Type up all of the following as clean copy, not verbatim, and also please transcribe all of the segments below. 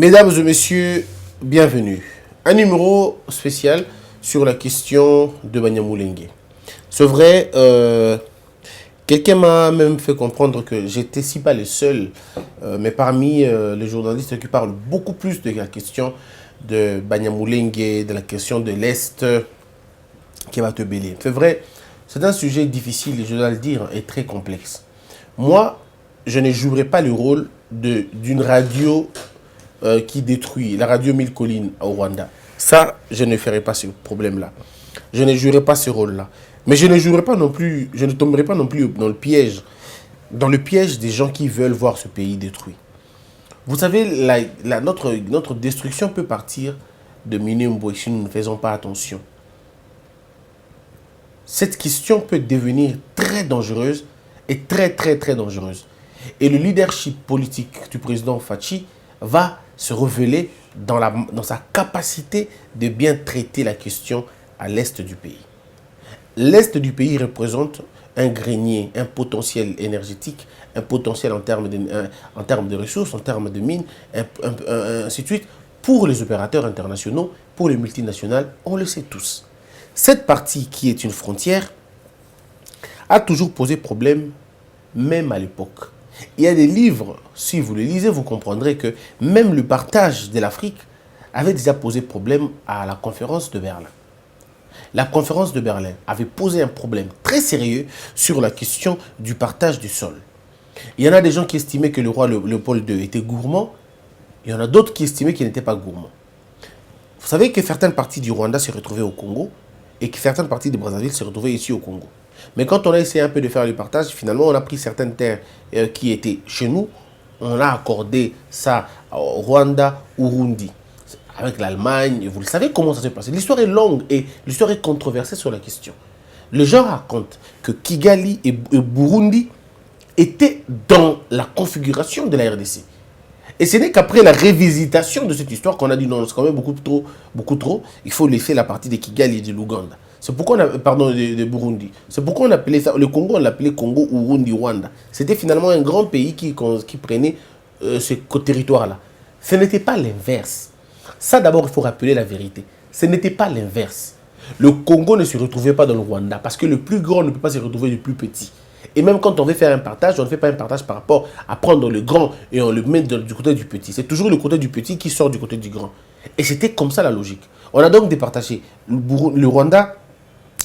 Mesdames et messieurs, bienvenue. Un numéro spécial sur la question de Banyamulenge. C'est vrai, quelqu'un m'a même fait comprendre que j'étais si pas le seul, mais parmi les journalistes qui parlent beaucoup plus de la question de Banyamulenge, de la question de l'Est qui va te bêler. C'est vrai, c'est un sujet difficile, et je dois le dire, et très complexe. Moi, je ne jouerai pas le rôle d'une radio qui détruit, la radio Mille Collines au Rwanda. Ça, je ne ferai pas ce problème-là. Je ne jouerai pas ce rôle-là. Mais je ne jouerai pas non plus, je ne tomberai pas non plus dans le piège des gens qui veulent voir ce pays détruit. Vous savez, notre destruction peut partir de Minembwe si nous ne faisons pas attention. Cette question peut devenir très dangereuse et très dangereuse. Et le leadership politique du président Faci va se révéler dans sa capacité de bien traiter la question à l'est du pays. L'est du pays représente un grenier, un potentiel énergétique, un potentiel en termes de ressources, en termes de mines, ainsi de suite, pour les opérateurs internationaux, pour les multinationales, on le sait tous. Cette partie qui est une frontière a toujours posé problème, même à l'époque. Il y a des livres, si vous les lisez, vous comprendrez que même le partage de l'Afrique avait déjà posé problème à la conférence de Berlin. La conférence de Berlin avait posé un problème très sérieux sur la question du partage du sol. Il y en a des gens qui estimaient que le roi Léopold II était gourmand, il y en a d'autres qui estimaient qu'il n'était pas gourmand. Vous savez que certaines parties du Rwanda se retrouvaient au Congo et que certaines parties de Brazzaville se retrouvaient ici au Congo. Mais quand on a essayé un peu de faire le partage, finalement, on a pris certaines terres qui étaient chez nous, on a accordé ça au Rwanda, au Burundi, avec l'Allemagne. Vous le savez comment ça s'est passé. L'histoire est longue et l'histoire est controversée sur la question. Les gens racontent que Kigali et Burundi étaient dans la configuration de la RDC. Et ce n'est qu'après la révisitation de cette histoire qu'on a dit non, c'est quand même beaucoup trop, il faut laisser la partie de Kigali et de l'Ouganda. C'est pourquoi on a, pardon, de Burundi. C'est pourquoi on appelait ça, le Congo, on l'appelait Congo, Burundi, Rwanda. C'était finalement un grand pays qui prenait ce territoire-là. Ce n'était pas l'inverse. Ça, d'abord, il faut rappeler la vérité. Ce n'était pas l'inverse. Le Congo ne se retrouvait pas dans le Rwanda parce que le plus grand ne peut pas se retrouver du plus petit. Et même quand on veut faire un partage, on ne fait pas un partage par rapport à prendre le grand et on le met du côté du petit. C'est toujours le côté du petit qui sort du côté du grand. Et c'était comme ça la logique. On a donc départagé le Rwanda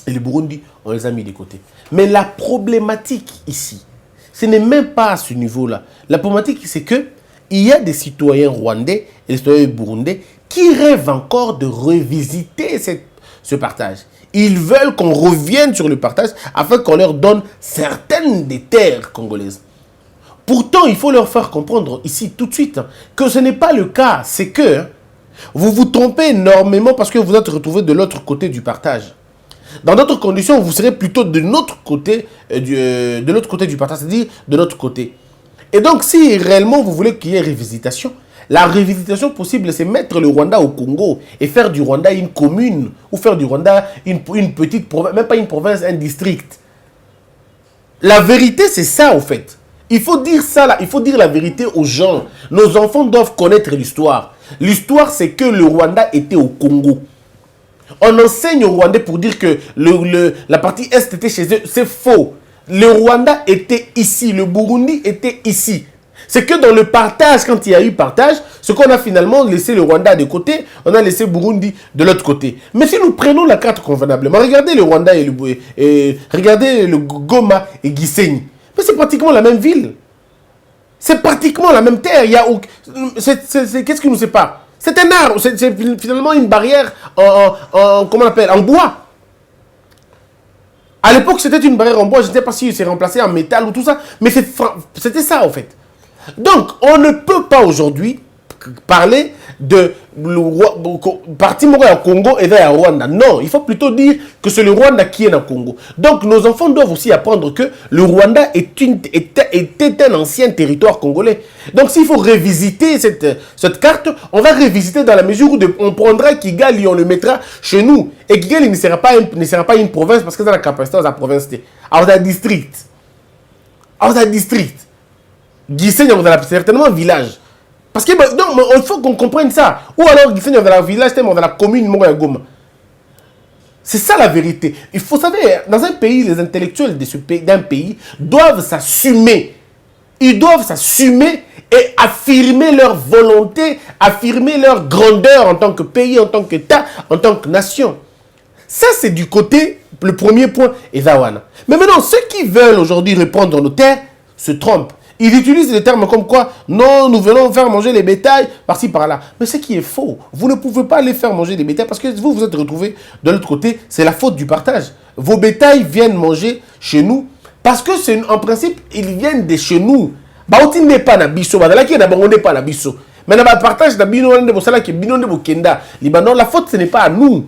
et le Burundi, on les a mis de côté. Mais la problématique ici, ce n'est même pas à ce niveau-là. La problématique, c'est qu'il y a des citoyens rwandais et des citoyens burundais qui rêvent encore de revisiter ce partage. Ils veulent qu'on revienne sur le partage afin qu'on leur donne certaines des terres congolaises. Pourtant, il faut leur faire comprendre ici tout de suite que ce n'est pas le cas. C'est que vous vous trompez énormément parce que vous êtes retrouvés de l'autre côté du partage. Dans d'autres conditions, vous serez plutôt de l'autre côté du partage, c'est-à-dire de l'autre côté. Et donc, si réellement vous voulez qu'il y ait révisitation, la révisitation possible, c'est mettre le Rwanda au Congo et faire du Rwanda une commune ou faire du Rwanda une petite province, même pas une province, un district. La vérité, c'est ça, au fait. Il faut dire ça, là, il faut dire la vérité aux gens. Nos enfants doivent connaître l'histoire. L'histoire, c'est que le Rwanda était au Congo. On enseigne aux Rwandais pour dire que la partie Est était chez eux. C'est faux. Le Rwanda était ici, le Burundi était ici. C'est que dans le partage, quand il y a eu partage, ce qu'on a finalement laissé le Rwanda de côté, on a laissé Burundi de l'autre côté. Mais si nous prenons la carte convenablement, regardez le Rwanda regardez le Goma et Gisenyi. Mais c'est pratiquement la même ville. C'est pratiquement la même terre. Qu'est-ce qui nous sépare? C'est un arbre, c'est finalement une barrière comment on appelle, en bois. À l'époque, c'était une barrière en bois, je ne sais pas si c'est remplacé en métal ou tout ça, mais c'était ça en fait. Donc, on ne peut pas aujourd'hui parler de parti au Congo et vers Rwanda. Non, il faut plutôt dire que c'est le Rwanda qui est dans le Congo. Donc, nos enfants doivent aussi apprendre que le Rwanda était un ancien territoire congolais. Donc, s'il faut revisiter cette carte, on va revisiter dans la mesure où on prendra Kigali, on le mettra chez nous. Et Kigali ne sera pas une province parce que c'est la capacité de la province. Alors, un district. Gisenyi, on a certainement un village. Parce que non, il faut qu'on comprenne ça. Ou alors, il dans la village, dans la commune, Goma. C'est ça la vérité. Il faut savoir, dans un pays, les intellectuels d'un pays doivent s'assumer. Ils doivent s'assumer et affirmer leur volonté, affirmer leur grandeur en tant que pays, en tant qu'État, en tant que nation. Ça, c'est du côté, le premier point, et Zawana. Mais maintenant, ceux qui veulent aujourd'hui reprendre nos terres se trompent. Ils utilisent des termes comme quoi, non, nous venons faire manger les bétails, par-ci, par-là. Mais ce qui est faux, vous ne pouvez pas les faire manger les bétails parce que vous vous êtes retrouvés de l'autre côté, c'est la faute du partage. Vos bétails viennent manger chez nous parce que, en principe, ils viennent de chez nous. Baouti n'est pas na biso, badalaki na bango n'est pas na biso. Mais na partage na bino de bosala ki bino de bokenda. Libanon, la faute ce n'est pas à nous.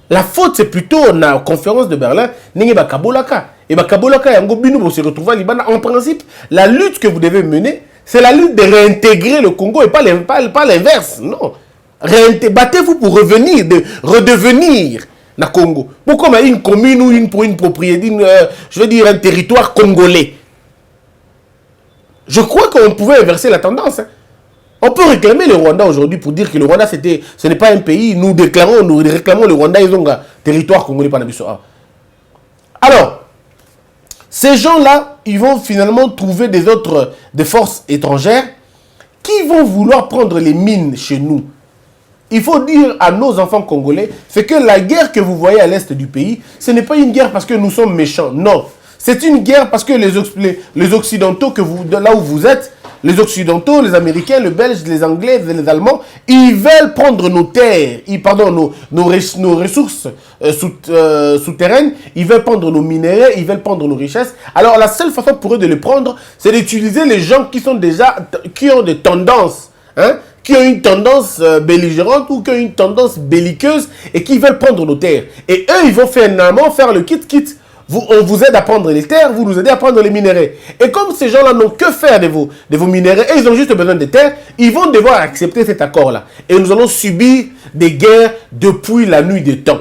La faute c'est plutôt na conférence de Berlin, ninge ba kabolaka. Et bah Kabolaka yango bino vous se retrouvez à Liban. En principe, la lutte que vous devez mener, c'est la lutte de réintégrer le Congo et pas l'inverse. Non. Battez-vous pour revenir, de redevenir na Congo. Pourquoi une commune ou une propriété, je veux dire un territoire congolais. Je crois qu'on pouvait inverser la tendance. Hein. On peut réclamer le Rwanda aujourd'hui pour dire que le Rwanda, ce n'est pas un pays. Nous réclamons le Rwanda, ils ont un territoire congolais par Alors, ces gens-là, ils vont finalement trouver des forces étrangères qui vont vouloir prendre les mines chez nous. Il faut dire à nos enfants congolais, c'est que la guerre que vous voyez à l'est du pays, ce n'est pas une guerre parce que nous sommes méchants, non. C'est une guerre parce que les Occidentaux, là où vous êtes, les Occidentaux, les Américains, les Belges, les Anglais, les Allemands, ils veulent prendre nos terres, nos ressources souterraines, ils veulent prendre nos minéraux, ils veulent prendre nos richesses. Alors la seule façon pour eux de les prendre, c'est d'utiliser les gens qui ont des tendances, hein, qui ont une tendance belligérante ou qui ont une tendance belliqueuse et qui veulent prendre nos terres. Et eux, ils vont finalement faire le kit. On vous aide à prendre les terres, vous nous aidez à prendre les minéraux. Et comme ces gens-là n'ont que faire de vos minéraux et ils ont juste besoin de terres, ils vont devoir accepter cet accord-là. Et nous allons subir des guerres depuis la nuit des temps.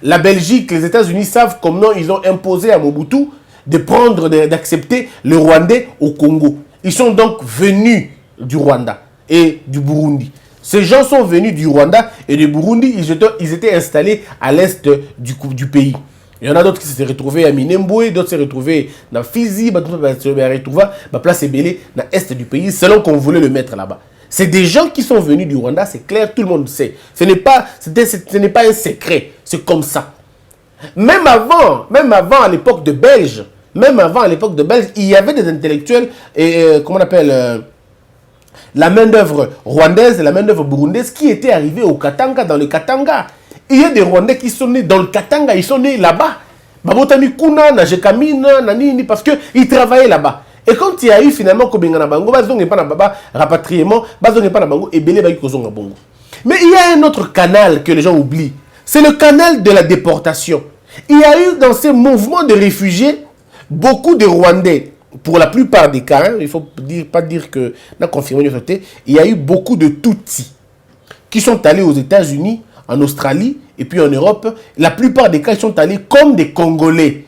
La Belgique, les États-Unis savent comment ils ont imposé à Mobutu d'accepter le Rwandais au Congo. Ils sont donc venus du Rwanda et du Burundi. Ces gens sont venus du Rwanda et du Burundi, ils étaient installés à l'est du pays. Il y en a d'autres qui se sont retrouvés à Minembwe, d'autres se sont retrouvés dans Fizi, d'autres se sont retrouvés à Place Ebélé, dans l'est du pays, selon qu'on voulait le mettre là-bas. C'est des gens qui sont venus du Rwanda, c'est clair, tout le monde sait. Ce n'est pas un secret, c'est comme ça. Même avant à l'époque de Belge, il y avait des intellectuels, comment on appelle, la main-d'œuvre rwandaise et la main-d'œuvre burundaise qui étaient arrivés au Katanga, dans le Katanga. Il y a des Rwandais qui sont nés dans le Katanga, ils sont nés là-bas. Babotami Kuna, Najekamina, Nanini, parce qu'ils travaillaient là-bas. Et quand il y a eu finalement Kobengana Bango, Bazong pas na baba, rapatriement, Bazong pas na Bango, et Belé Bayi Kozonga Bongo. Mais il y a un autre canal que les gens oublient. C'est le canal de la déportation. Il y a eu dans ces mouvements de réfugiés, beaucoup de Rwandais. Pour la plupart des cas, hein, il ne faut pas dire que n'a confirmé il y a eu beaucoup de Tutsis qui sont allés aux États-Unis, en Australie et puis en Europe. La plupart des cas, ils sont allés comme des Congolais.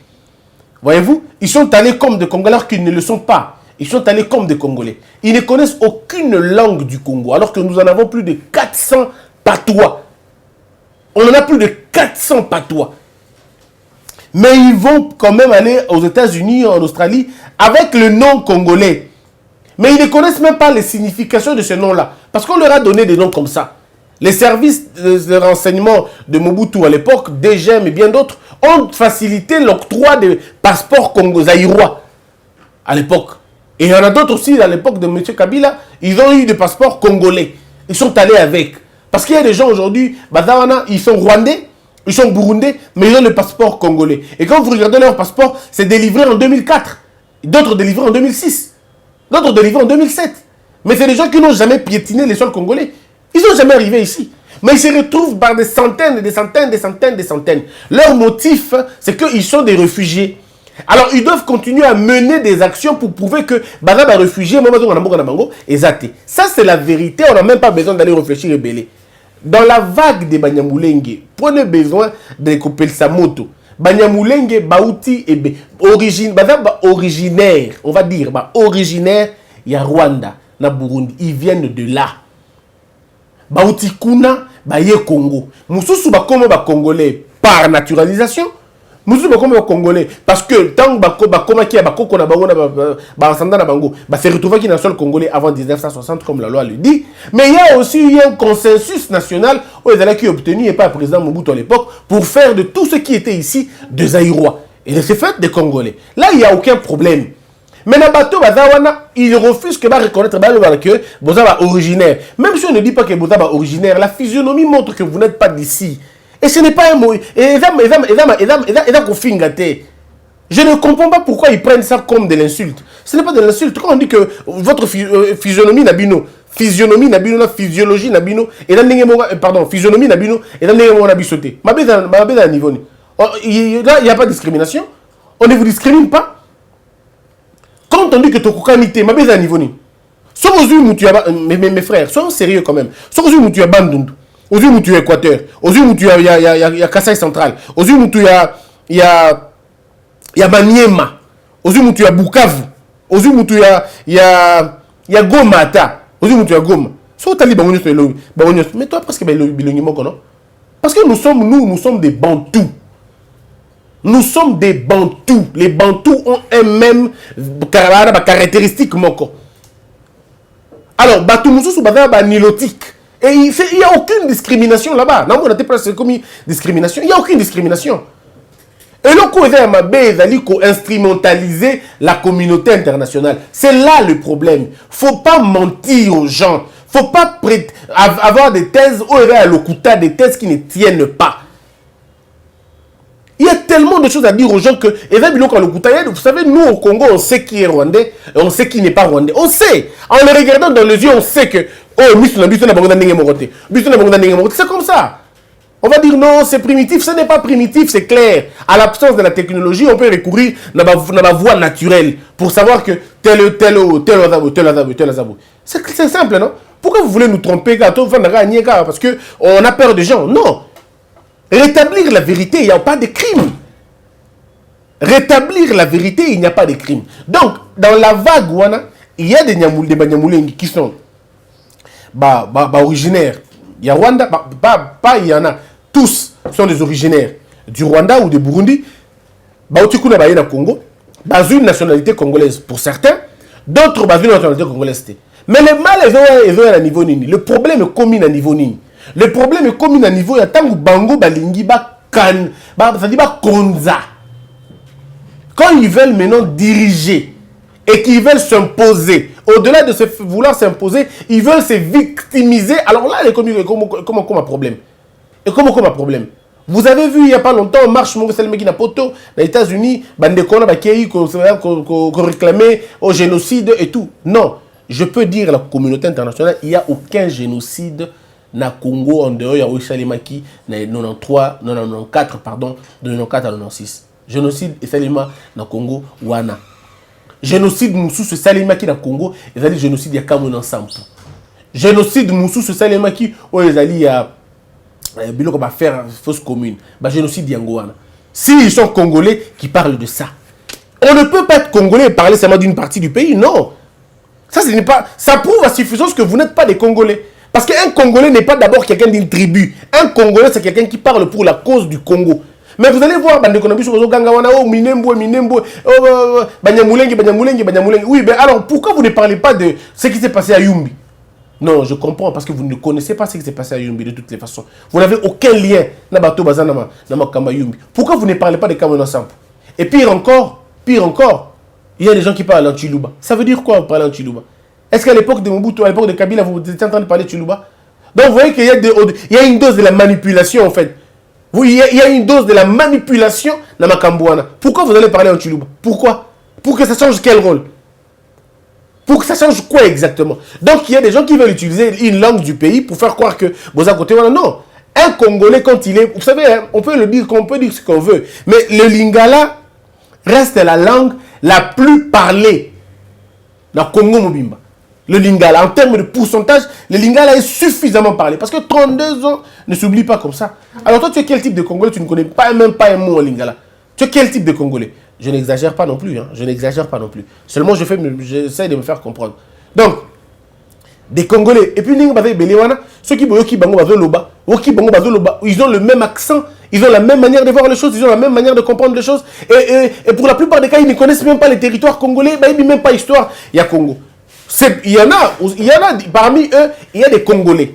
Voyez-vous, ils sont allés comme des Congolais alors qu'ils ne le sont pas. Ils sont allés comme des Congolais. Ils ne connaissent aucune langue du Congo alors que nous en avons plus de 400 patois. On en a plus de 400 patois. Mais ils vont quand même aller aux États-Unis, en Australie, avec le nom congolais. Mais ils ne connaissent même pas les significations de ce nom-là. Parce qu'on leur a donné des noms comme ça. Les services de renseignement de Mobutu à l'époque, DGM et bien d'autres, ont facilité l'octroi des passeports congo-zaïrois à l'époque. Et il y en a d'autres aussi à l'époque de M. Kabila, ils ont eu des passeports congolais. Ils sont allés avec. Parce qu'il y a des gens aujourd'hui, ils sont rwandais, ils sont burundais, mais ils ont le passeport congolais. Et quand vous regardez leur passeport, c'est délivré en 2004. D'autres délivrés en 2006. D'autres délivrés en 2007. Mais c'est des gens qui n'ont jamais piétiné les sols congolais. Ils ne sont jamais arrivés ici. Mais ils se retrouvent par des centaines, des centaines, des centaines, des centaines. Leur motif, c'est qu'ils sont des réfugiés. Alors, ils doivent continuer à mener des actions pour prouver que Baza va réfugié, ça, c'est la vérité. On n'a même pas besoin d'aller réfléchir et bêler. Dans la vague des Banyamulenge, prenez besoin de couper sa moto. Banyamulenge, Bauti et originaire, on va dire, originaire, il y a Rwanda. na Burundi, ils viennent de là. Bauti kuna, baye Congo. Moussousou bakoma ba Congolais par naturalisation. Moussousou bakoma ba Congolais parce que tant bakoma qui a bakoko na bango na ba ascendant na bango, ba se retrouver qui n'a seul Congolais avant 1960 comme la loi le dit. Mais il y a aussi eu un consensus national où les Alaki obtenu et pas le président Mobutu à l'époque pour faire de tout ce qui était ici des Zaïrois et de ce fait des Congolais. Là il n'y a aucun problème. Mais dans bateau bazawana, il refuse que reconnaître que vous êtes originaire. Même si on ne dit pas que vous êtes originaire, la physionomie montre que vous n'êtes pas d'ici. Et ce n'est pas un mot. Je ne comprends pas pourquoi ils prennent ça comme de l'insulte. Ce n'est pas de l'insulte. Quand on dit que votre physionomie nabino, physionomie nabino, et pardon, physionomie nabino, et dans les nabisoté. Il n'y a pas de discrimination. On ne vous discrimine pas. Quand on dit que tu as ma bise à niveau ni. Mes frères, soyons sérieux quand même. Soit où tu as Bandundu, aux où tu as Équateur, aux où tu as Kassai Central, aux où tu as Maniema, aux où tu as Bukavu, aux où tu as Goma, aux où tu as Goma. Soit tu as Banonios, mais toi presque Bilonimoko, non? Parce que nous sommes des Bantous. Nous sommes des Bantous. Les Bantous ont un même caractéristique. Alors, Batoumoussou sous nilotique. Et il n'y a aucune discrimination là-bas. Non, on a pas commis discrimination. Il n'y a aucune discrimination. Et là, il faut instrumentaliser la communauté internationale. C'est là le problème. Il ne faut pas mentir aux gens. Il ne faut pas avoir des thèses des thèses qui ne tiennent pas. Il y a tellement de choses à dire aux gens que, vous savez, nous au Congo, on sait qui est rwandais et on sait qui n'est pas rwandais. On sait. En le regardant dans les yeux, on sait que, c'est comme ça. On va dire non, c'est primitif. Ce n'est pas primitif, c'est clair. À l'absence de la technologie, on peut recourir à la voie naturelle pour savoir que tel. C'est simple, non? Pourquoi vous voulez nous tromper parce qu'on a peur des gens? Non. Rétablir la vérité, il n'y a pas de crime. Rétablir la vérité, il n'y a pas de crime. Donc, dans la vague, il y a des Banyamulenge qui sont originaires. Il y a Rwanda, il y en a. Tous sont des originaires du Rwanda ou du Burundi. Baotikuna Baye na Congo. Une nationalité congolaise pour certains. D'autres une nationalité congolaise. Mais le mal est à niveau nini. Le problème est commun à niveau nini. Le problème est commun à niveau, il y a tant que Bango, Balingi, Konza. Quand ils veulent maintenant diriger et qu'ils veulent s'imposer, au-delà de vouloir s'imposer, ils veulent se victimiser. Alors là, comment un problème? Et comment un problème? Vous avez vu il n'y a pas longtemps, on marche mon Selmeki Napoto, les États-Unis, Bandekona, Bakei, qu'on réclamait au génocide et tout. Non, je peux dire à la communauté internationale, il n'y a aucun génocide na Congo en dehors ya Salimaki na 93 94 pardon de 94 à 96 génocide et Salima na Congo wana génocide mususu Salimaki na Congo ezali génocide ya Kamona Sampu génocide mususu Salimaki o ezali ya biloko ba faire fausse commune ba génocide yango wana si ils sont congolais qui parlent de ça on ne peut pas être congolais et parler seulement d'une partie du pays non ça ce n'est pas ça prouve à suffisance que vous n'êtes pas des Congolais. Parce qu'un Congolais n'est pas d'abord quelqu'un d'une tribu. Un Congolais, c'est quelqu'un qui parle pour la cause du Congo. Mais vous allez voir, oui, mais alors pourquoi vous ne parlez pas de ce qui s'est passé à Yumbi? Non, je comprends, parce que vous ne connaissez pas ce qui s'est passé à Yumbi de toutes les façons. Vous n'avez aucun lien. Pourquoi vous ne parlez pas de Kamona Samp? Et pire encore, il y a des gens qui parlent en Chiluba. Ça veut dire quoi parler en Chiluba? Est-ce qu'à l'époque de Mobutu, à l'époque de Kabila, vous étiez en train de parler de Chiluba? Donc vous voyez qu'il y a une dose de la manipulation en fait. Oui, il y a une dose de la manipulation dans Makambouana. Pourquoi vous allez parler en Chiluba? Pourquoi? Pour que ça change quel rôle? Pour que ça change quoi exactement? Donc il y a des gens qui veulent utiliser une langue du pays pour faire croire que vous à côté, non. Un Congolais quand il est, vous savez, on peut le dire, on peut dire ce qu'on veut, mais le Lingala reste la langue la plus parlée dans Congo Mobimba. Le Lingala, en termes de pourcentage, le Lingala est suffisamment parlé. Parce que 32 ans ne s'oublie pas comme ça. Alors toi, tu es quel type de Congolais? Tu ne connais même pas un mot en Lingala. Tu es quel type de Congolais? Je n'exagère pas non plus. Hein. Je n'exagère pas non plus. Seulement, j'essaie de me faire comprendre. Donc, Des Congolais. Et puis, ceux qui ils ont le même accent, ils ont la même manière de voir les choses, ils ont la même manière de comprendre les choses. Et pour la plupart des cas, ils ne connaissent même pas les territoires congolais, ils ne même pas l'histoire. Il y a Congo. Il y en a, parmi eux, il y a des Congolais.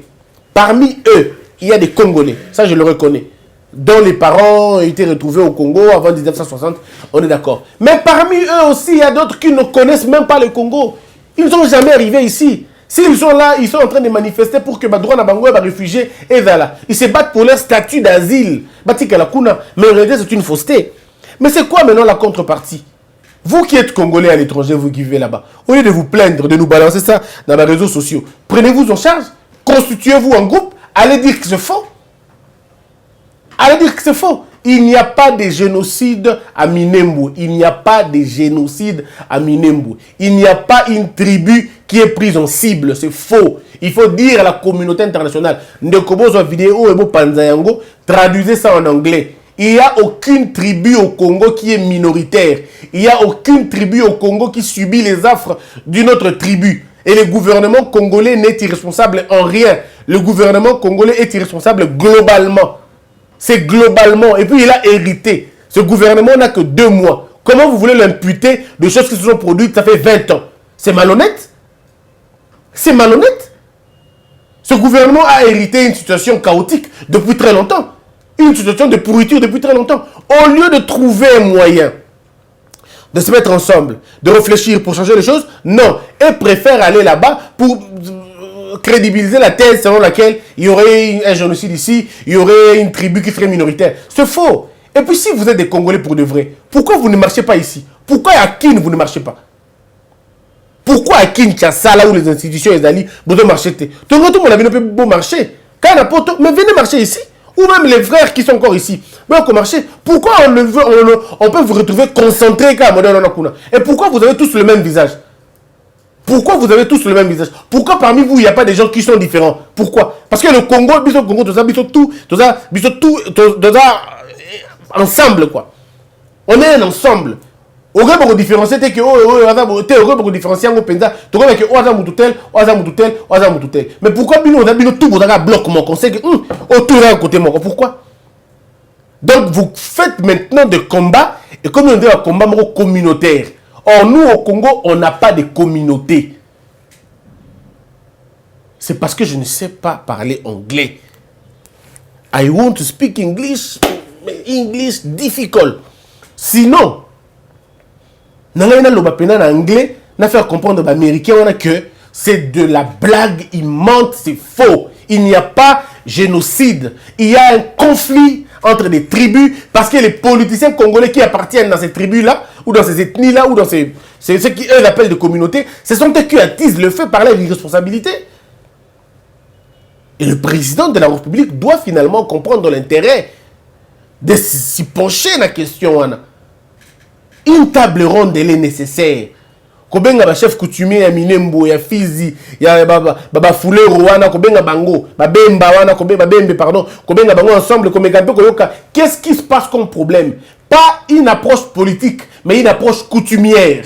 Parmi eux, il y a des Congolais. Ça, je le reconnais. Dont les parents ont été retrouvés au Congo avant 1960, on est d'accord. Mais parmi eux aussi, il y a d'autres qui ne connaissent même pas le Congo. Ils ne sont jamais arrivés ici. S'ils sont là, ils sont en train de manifester pour que droit na bango ba réfugiés et voilà. Ils se battent pour leur statut d'asile. Mais en réalité, c'est une fausseté. Mais c'est quoi maintenant la contrepartie? Vous qui êtes Congolais à l'étranger, vous qui vivez là-bas, au lieu de vous plaindre, de nous balancer ça dans les réseaux sociaux, prenez-vous en charge, constituez-vous en groupe, allez dire que c'est faux. Allez dire que c'est faux. Il n'y a pas de génocide à Minembwe. Il n'y a pas de génocide à Minembwe. Il n'y a pas une tribu qui est prise en cible. C'est faux. Il faut dire à la communauté internationale. Ndekobozo vidéo et Panzayango, traduisez ça en anglais. Il n'y a aucune tribu au Congo qui est minoritaire. Il n'y a aucune tribu au Congo qui subit les affres d'une autre tribu. Et le gouvernement congolais n'est irresponsable en rien. Le gouvernement congolais est irresponsable globalement. C'est globalement. Et puis il a hérité. Ce gouvernement n'a que 2 mois. Comment vous voulez l'imputer de choses qui se sont produites, ça fait 20 ans? C'est malhonnête. C'est malhonnête. Ce gouvernement a hérité une situation chaotique depuis très longtemps. Une situation de pourriture depuis très longtemps. Au lieu de trouver un moyen de se mettre ensemble, de réfléchir pour changer les choses, non. Ils préfèrent aller là-bas pour crédibiliser la thèse selon laquelle il y aurait un génocide ici, il y aurait une tribu qui serait minoritaire. C'est faux. Et puis si vous êtes des Congolais pour de vrai, pourquoi vous ne marchez pas ici? Pourquoi à Kin vous ne marchez pas? Pourquoi à Kinshasa, là où les institutions sont allées, vous devez marcher? Tout le monde a vu beau marcher. Quand on a pas, mais venez marcher ici. Ou même les frères qui sont encore ici. Mais on peut marcher. Pourquoi on peut vous retrouver concentré comme modèle? Et pourquoi vous avez tous le même visage? Pourquoi vous avez tous le même visage? Pourquoi parmi vous, il n'y a pas des gens qui sont différents? Pourquoi? Parce que le Congo, ensemble, quoi. On est un ensemble. Au gars, pour différencier, c'est que pour différencier, mais pourquoi on a tout bloc mon conseil que autour d'un côté mon pourquoi? Donc vous faites maintenant des combats et comme on dit un combat communautaire. Or nous au Congo, on n'a pas de communauté. C'est parce que je ne sais pas parler anglais. I want to speak English, English difficult. Sinon, en anglais, n'a faire comprendre aux Américains que c'est de la blague immense, c'est faux. Il n'y a pas génocide. Il y a un conflit entre des tribus parce que les politiciens congolais qui appartiennent dans ces tribus-là, ou dans ces ethnies-là, ou dans ce qu'ils appellent des communautés, ce sont eux qui attisent le feu par leur irresponsabilité. Et le président de la République doit finalement comprendre l'intérêt de s'y pencher dans la question. Une table ronde, elle est nécessaire. Kobenga ba chef coutumier ya Minembwe ya Fizi ya baba Fulero wana kobenga bango babemba wana kobenga bembe pardon kobenga bango ensemble komenga pe koyoka qu'est-ce qui se passe comme problème? Pas une approche politique mais une approche coutumière.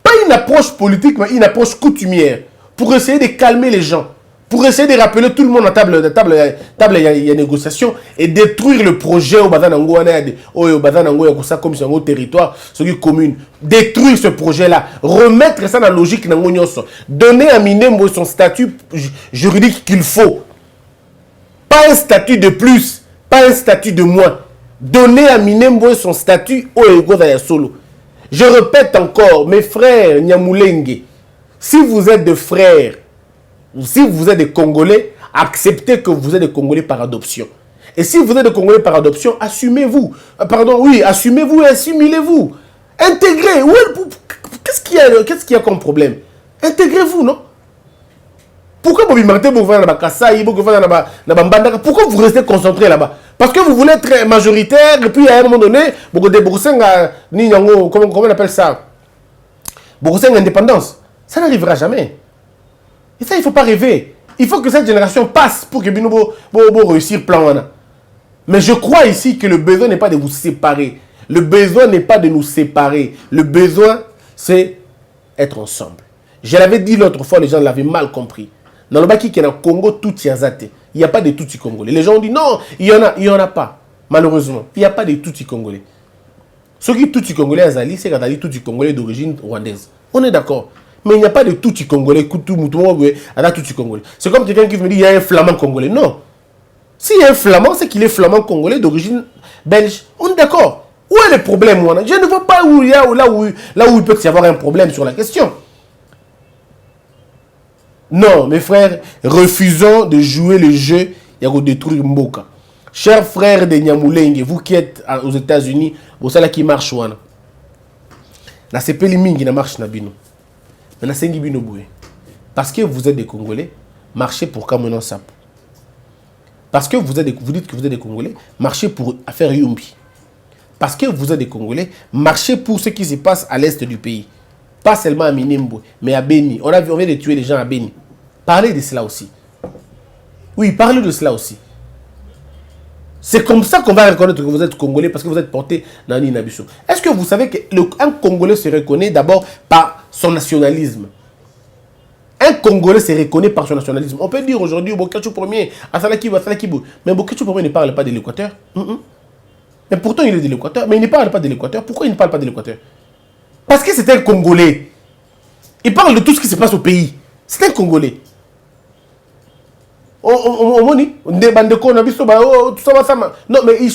Pas une approche politique mais une approche coutumière pour essayer de calmer les gens. Pour essayer de rappeler tout le monde à table négociation et détruire le projet au Bazanango, au Bazanango, comme c'est un territoire, ce qui est commune. Détruire ce projet-là, remettre ça dans la logique, donner à Minembwe son statut juridique qu'il faut. Pas un statut de plus, pas un statut de moins. Donner à Minembwe son statut au Ego Solo. Je répète encore, mes frères Nyamulenge, si vous êtes des frères, si vous êtes des Congolais, acceptez que vous êtes des Congolais par adoption. Et si vous êtes des Congolais par adoption, assumez-vous. Pardon, oui, assumez-vous et assimilez-vous. Intégrez. Qu'est-ce qu'il y a comme problème? Intégrez-vous, non? Pourquoi vous restez concentré là-bas? Parce que vous voulez être majoritaire et puis à un moment donné, comment on appelle ça? Indépendance. Ça n'arrivera jamais. Et ça, il ne faut pas rêver. Il faut que cette génération passe pour que Binobo réussisse le plan. Mais je crois ici que le besoin n'est pas de vous séparer. Le besoin n'est pas de nous séparer. Le besoin, c'est être ensemble. Je l'avais dit l'autre fois, les gens l'avaient mal compris. Dans le Baki, il y a Congo, tout y a zaté. Il n'y a pas de Tutsi congolais. Les gens ont dit non, il y en a pas. Malheureusement, il n'y a pas de Tutsi congolais. Ceux qui Tutsi congolais à Zali, c'est quand on dit Tutsi congolais d'origine rwandaise. On est d'accord. Mais il n'y a pas de Tutsi congolais, Tutsi congolais. C'est comme quelqu'un qui me dit il y a un flamand congolais. Non. S'il y a un flamand, c'est qu'il est flamand congolais d'origine belge. On est d'accord. Où est le problème, moi? Je ne vois pas où il y a, là où il peut y avoir un problème sur la question. Non, mes frères, refusons de jouer le jeu et de détruire Mboka. Chers frères de Nyamulenge, vous qui êtes aux États-Unis, vous savez qui marche wana. Na sepeli mingi na marche na bino. Mais na sengi bino boué. Parce que vous êtes des Congolais, marchez pour Kamonon Sap. Parce que vous dites que vous êtes des Congolais, marchez pour affaire Yumbi. Parce que vous êtes des Congolais, marchez pour ce qui se passe à l'est du pays. Pas seulement à Minimbo, mais à Beni. On vient de tuer les gens à Beni. Parlez de cela aussi. Oui, parlez de cela aussi. C'est comme ça qu'on va reconnaître que vous êtes Congolais parce que vous êtes porté dans l'Inabiso. Est-ce que vous savez qu'un Congolais se reconnaît d'abord par son nationalisme? Un Congolais se reconnaît par son nationalisme. On peut dire aujourd'hui, Bokachu Premier, Asalakibu, mais Bokachu Premier ne parle pas de l'Équateur. Mais pourtant, il est de l'Équateur. Mais il ne parle pas de l'Équateur. Pourquoi il ne parle pas de l'Équateur? Parce que c'est un Congolais. Il parle de tout ce qui se passe au pays. C'est un Congolais. Non, mais ils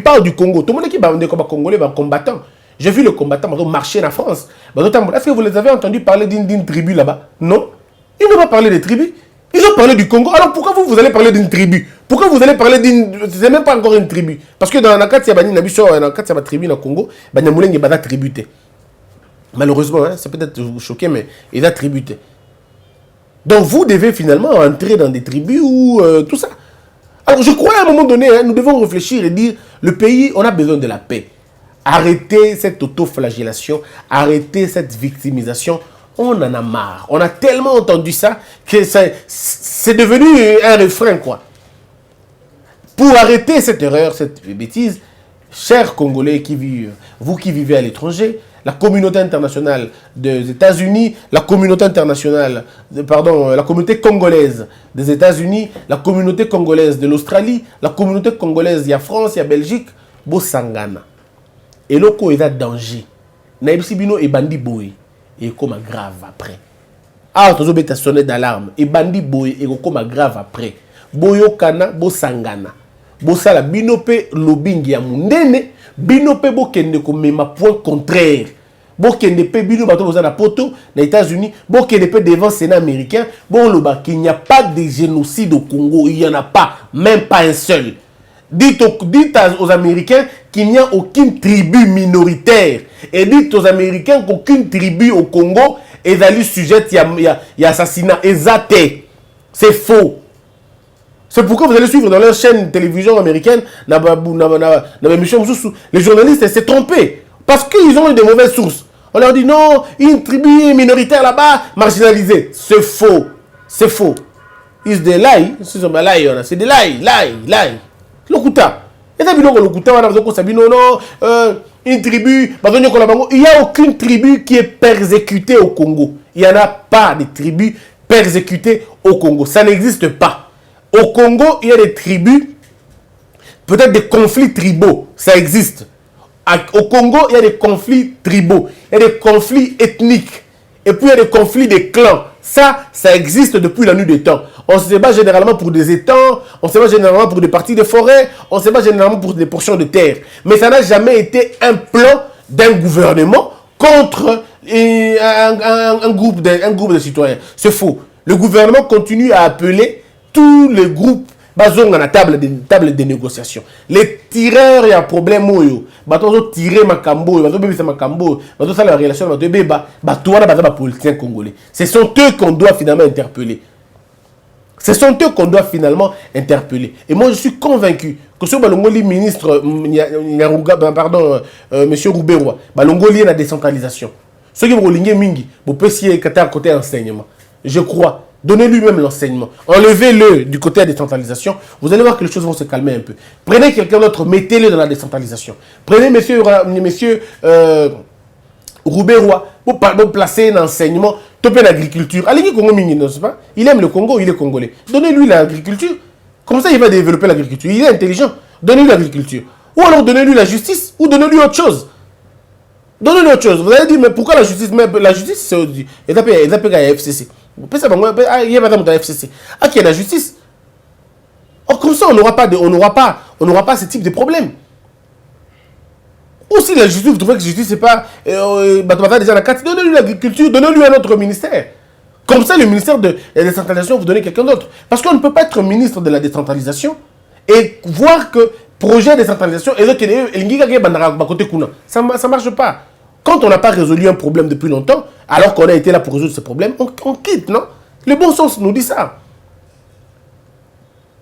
parlent du Congo. Tout le monde qui parle de Congolais, combattant. J'ai vu le combattant marcher en France. Est-ce que vous les avez entendus parler d'une tribu là-bas? Non. Ils n'ont pas parlé de tribu. Ils ont parlé du Congo. Alors pourquoi vous allez parler d'une tribu? Pourquoi vous allez parler d'une... C'est même pas encore une tribu. Parce que dans la carte, il y a une tribu dans le Congo. Il y a une tribu. Malheureusement, hein, c'est peut-être choqué, mais il a tributé. Donc vous devez finalement entrer dans des tribus ou tout ça. Alors je crois à un moment donné, hein, nous devons réfléchir et dire, le pays, on a besoin de la paix. Arrêtez cette autoflagellation, arrêtez cette victimisation. On en a marre. On a tellement entendu ça que c'est devenu un refrain, quoi. Pour arrêter cette erreur, cette bêtise, chers Congolais qui vivent, vous qui vivez à l'étranger, la communauté internationale des États-Unis, la communauté internationale, la communauté congolaise des États-Unis, la communauté congolaise de l'Australie, la communauté congolaise, il y a France, il y a Belgique, Bosangana. Et loko est à danger. Naïbsibino et bandi boy. Et comme grave après. Ah, tu as sonné d'alarme. Et bandi boy et comme grave après. Boyo kana, Bosangana. Bosala binope lobbying ya mundene. Binope bokende ko mema point contraire. Bokende pe bino bato bozana poto na États-Unis, bokende pe devant Sénat américain, bon loba qu'il n'y a pas de génocide au Congo, il y en a pas, même pas un seul. Dites aux Américains qu'il n'y a aucune tribu minoritaire et dites aux Américains qu'aucune tribu au Congo est allée sujette à assassinat exacté. C'est faux. C'est pourquoi vous allez suivre dans leur chaîne de télévision américaine, les journalistes s'est trompé. Parce qu'ils ont eu de mauvaises sources. On leur dit non, une tribu minoritaire là-bas, marginalisée. C'est faux. C'est faux. Ils des lie. C'est des lie. Lokuta. Et ça, une tribu, il n'y a aucune tribu qui est persécutée au Congo. Il n'y en a pas de tribus persécutées au Congo. Ça n'existe pas. Au Congo, il y a des tribus, peut-être des conflits tribaux, ça existe. Au Congo, il y a des conflits tribaux, il y a des conflits ethniques, et puis il y a des conflits de clans. Ça existe depuis la nuit des temps. On se bat généralement pour des étangs, on se bat généralement pour des parties de forêt, on se bat généralement pour des portions de terre. Mais ça n'a jamais été un plan d'un gouvernement contre un groupe de citoyens. C'est faux. Le gouvernement continue à appeler tous les groupes basons dans la table de négociation. Les tireurs, il y a un problème. Ils tirer Makambo, ils faire la relation avec les politiciens congolais. Ce sont eux qu'on doit finalement interpeller. Ce sont eux qu'on doit finalement interpeller. Et moi, je suis convaincu que ce Balongoli ministre, monsieur Rouberois, Balongoli est la décentralisation. Ceux qui vont mingi, vous pouvez essayer côté enseignement. Je crois. Donnez-lui même l'enseignement. Enlevez-le du côté de la décentralisation. Vous allez voir que les choses vont se calmer un peu. Prenez quelqu'un d'autre, mettez-le dans la décentralisation. Prenez monsieur Rouberois pour placer un enseignement Topé l'agriculture. Allez, Congo Mingi, n'est-ce pas? Il aime le Congo, il est congolais. Donnez-lui l'agriculture. Comme ça, il va développer l'agriculture. Il est intelligent. Donnez-lui l'agriculture. Ou alors donnez-lui la justice, ou donnez-lui autre chose. Donnez-lui autre chose. Vous allez dire, mais pourquoi la justice? Mais la justice, c'est... Il y a FCC. Il y a madame de la FCC. Ah, qui est la justice. Or, comme ça, on n'aura pas ce type de problème. Ou si la justice, vous trouvez que la justice, c'est pas... déjà la carte, donnez-lui l'agriculture, donnez-lui un autre ministère. Comme ça, le ministère de la décentralisation, vous donnez quelqu'un d'autre. Parce qu'on ne peut pas être ministre de la décentralisation et voir que projet de décentralisation, ça ne marche pas. Quand on n'a pas résolu un problème depuis longtemps, alors qu'on a été là pour résoudre ce problème, on quitte, non? Le bon sens nous dit ça.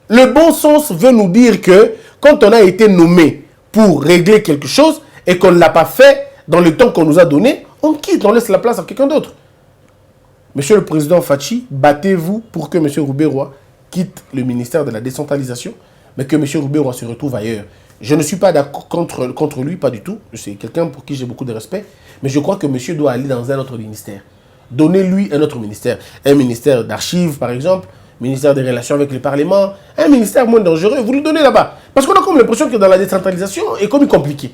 Le bon sens veut nous dire que quand on a été nommé pour régler quelque chose et qu'on ne l'a pas fait dans le temps qu'on nous a donné, on quitte, on laisse la place à quelqu'un d'autre. Monsieur le Président Fachi, battez-vous pour que M. Roubaix-Roy quitte le ministère de la décentralisation, mais que M. Roubaix-Roy se retrouve ailleurs. Je ne suis pas d'accord contre lui, pas du tout. C'est quelqu'un pour qui j'ai beaucoup de respect, mais je crois que monsieur doit aller dans un autre ministère. Donnez-lui un autre ministère. Un ministère d'archives, par exemple, ministère des relations avec le Parlement, un ministère moins dangereux, vous le donnez là-bas. Parce qu'on a comme l'impression que dans la décentralisation, c'est comme compliqué.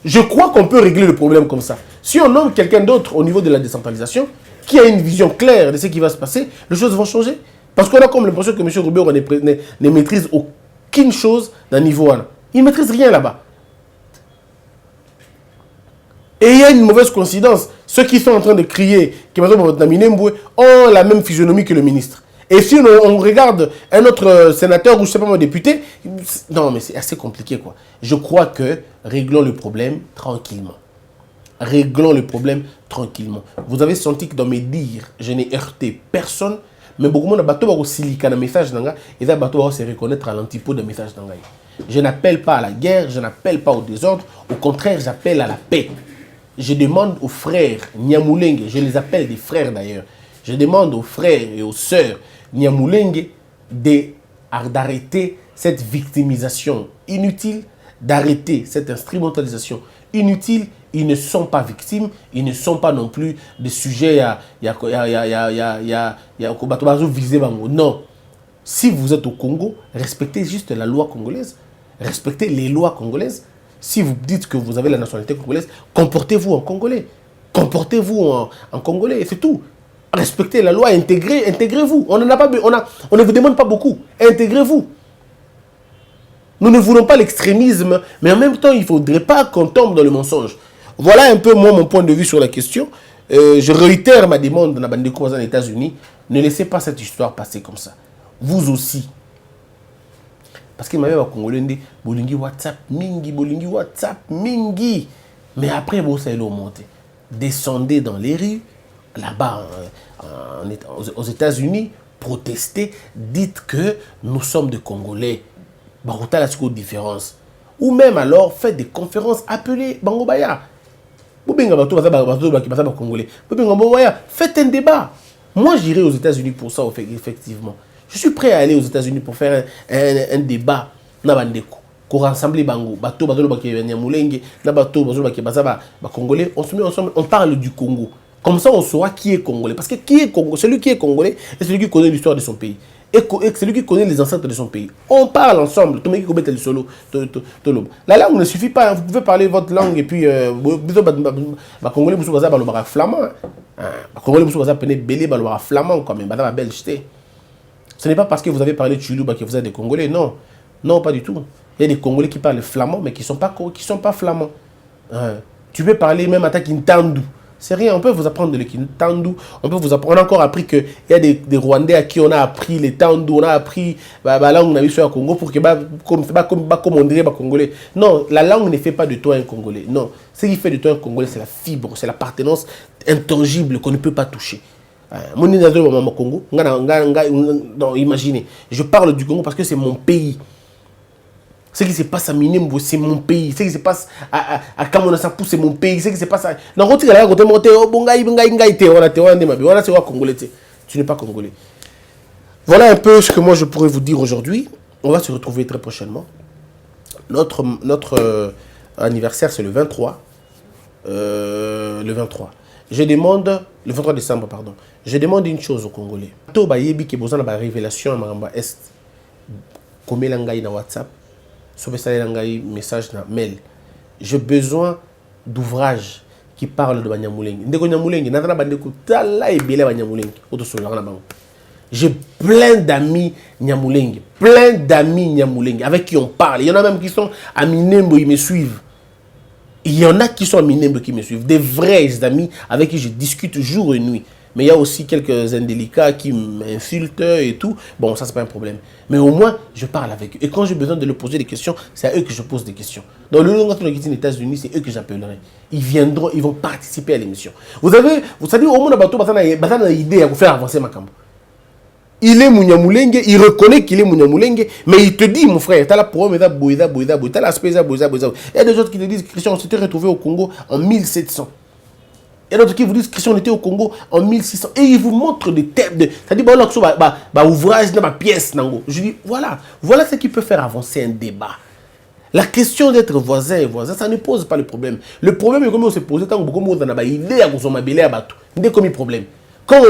Je crois qu'on peut régler le problème comme ça. Si on nomme quelqu'un d'autre au niveau de la décentralisation, qui a une vision claire de ce qui va se passer, les choses vont changer. Parce qu'on a comme l'impression que M. Roubaix ne maîtrise aucune chose d'un niveau 1. Il ne maîtrise rien là-bas. Et il y a une mauvaise coïncidence. Ceux qui sont en train de crier que ont la même physionomie que le ministre. Et si on regarde un autre sénateur ou je ne sais pas moi député, non mais c'est assez compliqué quoi. Je crois que réglons le problème tranquillement. Réglons le problème tranquillement. Vous avez senti que dans mes dires, je n'ai heurté personne, mais beaucoup de gens ont silica dans le message et ça va se reconnaître à l'antipode de message. Je n'appelle pas à la guerre, je n'appelle pas au désordre, au contraire, j'appelle à la paix. Je demande aux frères Nyamulenge, je les appelle des frères d'ailleurs, je demande aux frères et aux sœurs Nyamulenge d'arrêter cette victimisation inutile, d'arrêter cette instrumentalisation inutile. Ils ne sont pas victimes, ils ne sont pas non plus des sujets non. Si vous êtes au Congo, respectez juste la loi congolaise, respectez les lois congolaises. Si vous dites que vous avez la nationalité congolaise, comportez-vous en Congolais. Comportez-vous en Congolais, c'est tout. Respectez la loi, intégrez-vous. On ne vous demande pas beaucoup. Intégrez-vous. Nous ne voulons pas l'extrémisme, mais en même temps, il ne faudrait pas qu'on tombe dans le mensonge. Voilà un peu moi mon point de vue sur la question. Je réitère ma demande dans la bande de aux États-Unis. Ne laissez pas cette histoire passer comme ça. Vous aussi. Parce que ma Congolais dit bolingi WhatsApp mingi. Mais après vous allez monter. Descendez dans les rues là-bas aux États-Unis, protestez, dites que nous sommes des Congolais. Barouta la différence. Ou même alors faites des conférences appelées Bangobaya. Faites un débat. Moi j'irai aux États-Unis pour ça effectivement. Je suis prêt à aller aux États-Unis pour faire un débat. Pour rassembler Bango, Congolais, on se met ensemble, on parle du Congo. Comme ça, on saura qui est Congolais. Parce que qui est Congo, celui qui est Congolais est celui qui connaît l'histoire de son pays. Et celui qui connaît les ancêtres de son pays. On parle ensemble. La langue ne suffit pas. Vous pouvez parler votre langue et puis... Congolais, vous savez, flamand. Congolais, vous savez, belé, flamand quand même. Ce n'est pas parce que vous avez parlé de Chuluba que vous êtes des Congolais. Non. Non, pas du tout. Il y a des Congolais qui parlent flamand, mais qui ne sont pas flamands. Tu peux parler même à ta Kintandu. C'est rien, on peut vous apprendre le Kintandu. On a encore appris qu'il y a des Rwandais à qui on a appris les Tandu, on a appris la langue on a vu sur le Congo pour que comme on dirait Congolais. Non, la langue ne fait pas de toi un Congolais. Non, ce qui fait de toi un Congolais, c'est la fibre, c'est l'appartenance intangible qu'on ne peut pas toucher. Congo, non, imaginez, je parle du Congo parce que c'est mon pays. Ce qui se passe à Minimbo, c'est mon pays. Ce qui se passe à Kamonasapou, c'est mon pays. Ce qui se passe à... Tu n'es pas congolais. Voilà un peu ce que moi je pourrais vous dire aujourd'hui. On va se retrouver très prochainement. Notre anniversaire, c'est le 23. Le 23. je demande, le 23 décembre, pardon, je demande une chose aux Congolais. To ba yebi ke besoin de révélation à est, comme l'angaï na WhatsApp, sur l'angaï message na mail. J'ai besoin d'ouvrages qui parlent de Banyamulenge. Ndeko Nyamulenge, natana bandeko tala ebele Banyamulenge. Oto solanga na bango. J'ai plein d'amis Nyamulenge, avec qui on parle. Il y en a même qui sont à Minembo, ils me suivent. Il y en a qui sont à Minembo qui me suivent, des vrais amis avec qui je discute jour et nuit. Mais il y a aussi quelques indélicats qui m'insultent et tout. Bon, ça, c'est pas un problème. Mais au moins, je parle avec eux. Et quand j'ai besoin de leur poser des questions, c'est à eux que je pose des questions. Dans le long des États-Unis, c'est eux que j'appellerai. Ils viendront, ils vont participer à l'émission. Vous savez, au moins, il y a une idée à vous faire avancer ma campo. Il est Munyamulenge, il reconnaît qu'il est Munyamulenge, mais il te dit, mon frère, tu as la problème, tu as l'aspect, il y a des autres qui te disent, Christian, on s'était retrouvé au Congo en 1700. Il y a d'autres qui vous disent, Christian, on était au Congo en 1600. Et ils vous montrent des thèmes, c'est-à-dire, ouvrage, pièce. Je dis, voilà ce qui peut faire avancer un débat. La question d'être voisin et voisin, ça ne pose pas le problème. Le problème est comment on se pose, tant que on a une idée à consommer, c'est comme un problème. Quand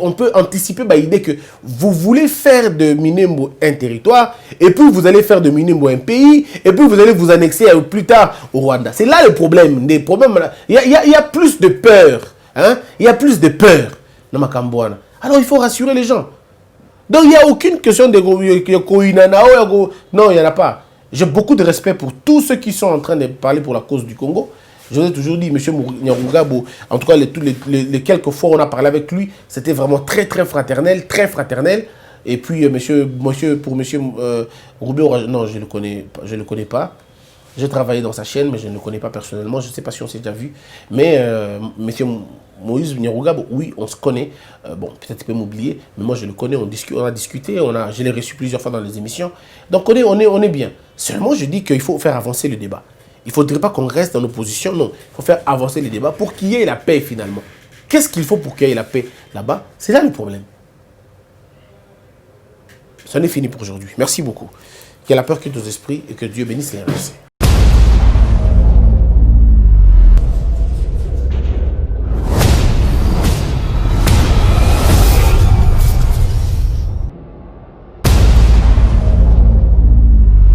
on peut anticiper l'idée que vous voulez faire de Minembo un territoire, et puis vous allez faire de Minembo un pays, et puis vous allez vous annexer plus tard au Rwanda. C'est là le problème. Il y a plus de peur. Hein? Il y a plus de peur dans Makambouana. Alors il faut rassurer les gens. Donc il n'y a aucune question de... Non, il n'y en a pas. J'ai beaucoup de respect pour tous ceux qui sont en train de parler pour la cause du Congo. Je vous ai toujours dit, M. Nyarugabo, en tout cas, les quelques fois où on a parlé avec lui, c'était vraiment très, très fraternel, très fraternel. Et puis, pour M. Rubio, non, je ne le connais pas. J'ai travaillé dans sa chaîne, mais je ne le connais pas personnellement. Je ne sais pas si on s'est déjà vu. Mais M. Moïse Nyarugabo, oui, on se connaît. Bon, peut-être qu'il peut m'oublier, mais moi, je le connais. On a discuté, je l'ai reçu plusieurs fois dans les émissions. Donc, on est bien. Seulement, je dis qu'il faut faire avancer le débat. Il ne faudrait pas qu'on reste dans l'opposition, non. Il faut faire avancer les débats pour qu'il y ait la paix finalement. Qu'est-ce qu'il faut pour qu'il y ait la paix là-bas? C'est là le problème. Ça n'est fini pour aujourd'hui. Merci beaucoup. Que la peur quitte nos esprits et que Dieu bénisse les RFC.